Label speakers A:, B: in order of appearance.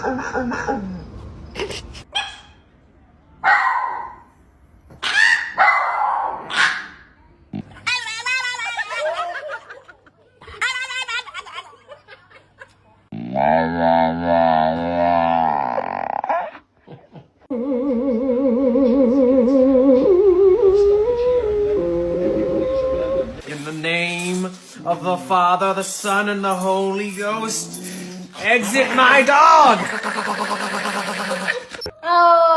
A: In the name of the Father, the Son, and the Holy Ghost, exit my dog!
B: Oh,